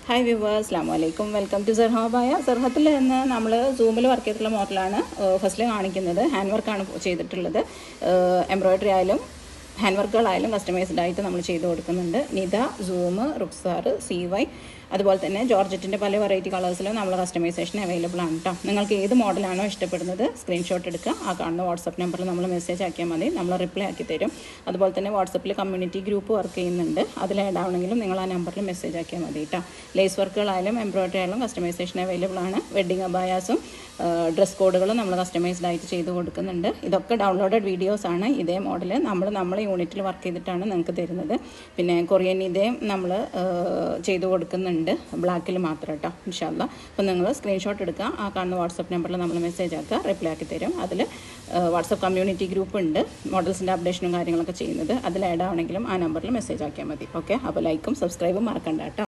Hi viewers, അസ്സലാമു അലൈക്കും. Welcome to സർഹാബായ. സർഹത്തിൽ നിന്ന് നമ്മൾ സൂമിൽ വർക്ക് ചെയ്തിട്ടുള്ള മോഡലാണ് ഫസ്റ്റിൽ കാണിക്കുന്നത്. ഹാൻഡ് വർക്കാണ് ചെയ്തിട്ടുള്ളത്. എംബ്രോയ്ഡറി ആയാലും ഹാൻഡ് വർക്കുകളായാലും കസ്റ്റമൈസ്ഡ് ആയിട്ട് നമ്മൾ ചെയ്ത് കൊടുക്കുന്നുണ്ട്. നിത, സൂം, റുക്സാർ, CY, അതുപോലെ തന്നെ ജോർജറ്റിൻ്റെ പല വെറൈറ്റി കളേഴ്സിലും നമ്മൾ കസ്റ്റമൈസേഷൻ അവൈലബിൾ ആണ് കേട്ടോ. നിങ്ങൾക്ക് ഏത് മോഡലാണോ ഇഷ്ടപ്പെടുന്നത് സ്ക്രീൻഷോട്ട് എടുക്കുക. ആ കാണുന്ന വാട്സപ്പ് നമ്പറിൽ നമ്മൾ മെസ്സേജ് ആക്കിയാൽ മതി, നമ്മൾ റിപ്ലൈ ആക്കി തരും. അതുപോലെ തന്നെ വാട്സപ്പിൽ കമ്മ്യൂണിറ്റി ഗ്രൂപ്പ് വർക്ക് ചെയ്യുന്നുണ്ട്. അതിൽ ആഡ് ആവണമെങ്കിലും നിങ്ങൾ ആ നമ്പറിൽ മെസ്സേജ് ആക്കിയാൽ മതി കേട്ടോ. ലേസ് വർക്കുകളായാലും എംബ്രോയ്ഡറി ആയാലും കസ്റ്റമൈസേഷൻ അവൈലബിൾ ആണ്. വെഡ്ഡിങ് അബായാസും ഡ്രസ് കോഡുകളും നമ്മൾ കസ്റ്റമൈസ്ഡ് ആയിട്ട് ചെയ്ത് കൊടുക്കുന്നുണ്ട്. ഇതൊക്കെ ഡൗൺലോഡഡ് വീഡിയോസാണ്. ഇതേ മോഡൽ നമ്മളെ യൂണിറ്റിൽ വർക്ക് ചെയ്തിട്ടാണ് നിങ്ങൾക്ക് തരുന്നത്. പിന്നെ കൊറിയൻ ഇതേ നമ്മൾ ചെയ്ത് കൊടുക്കുന്നുണ്ട്, ബ്ലാക്കിൽ മാത്രം കേട്ടോ, ഇൻഷാ അല്ലാ. അപ്പോൾ നിങ്ങൾ സ്ക്രീൻഷോട്ട് എടുക്കുക. ആ കാണുന്ന വാട്സപ്പ് നമ്പറിൽ നമ്മൾ മെസ്സേജ് ആക്കുക, റിപ്ലൈ ആക്കി തരും. അതിൽ വാട്സപ്പ് കമ്മ്യൂണിറ്റി ഗ്രൂപ്പ് ഉണ്ട്, മോഡൽസിൻ്റെ അപ്ഡേഷനും കാര്യങ്ങളൊക്കെ ചെയ്യുന്നത്. അതിൽ ആഡ് ആവണമെങ്കിലും ആ നമ്പറിൽ മെസ്സേജ് ആക്കിയാൽ മതി. ഓക്കെ, അപ്പോൾ ലൈക്കും സബ്സ്ക്രൈബും മറക്കണ്ട കേട്ടോ.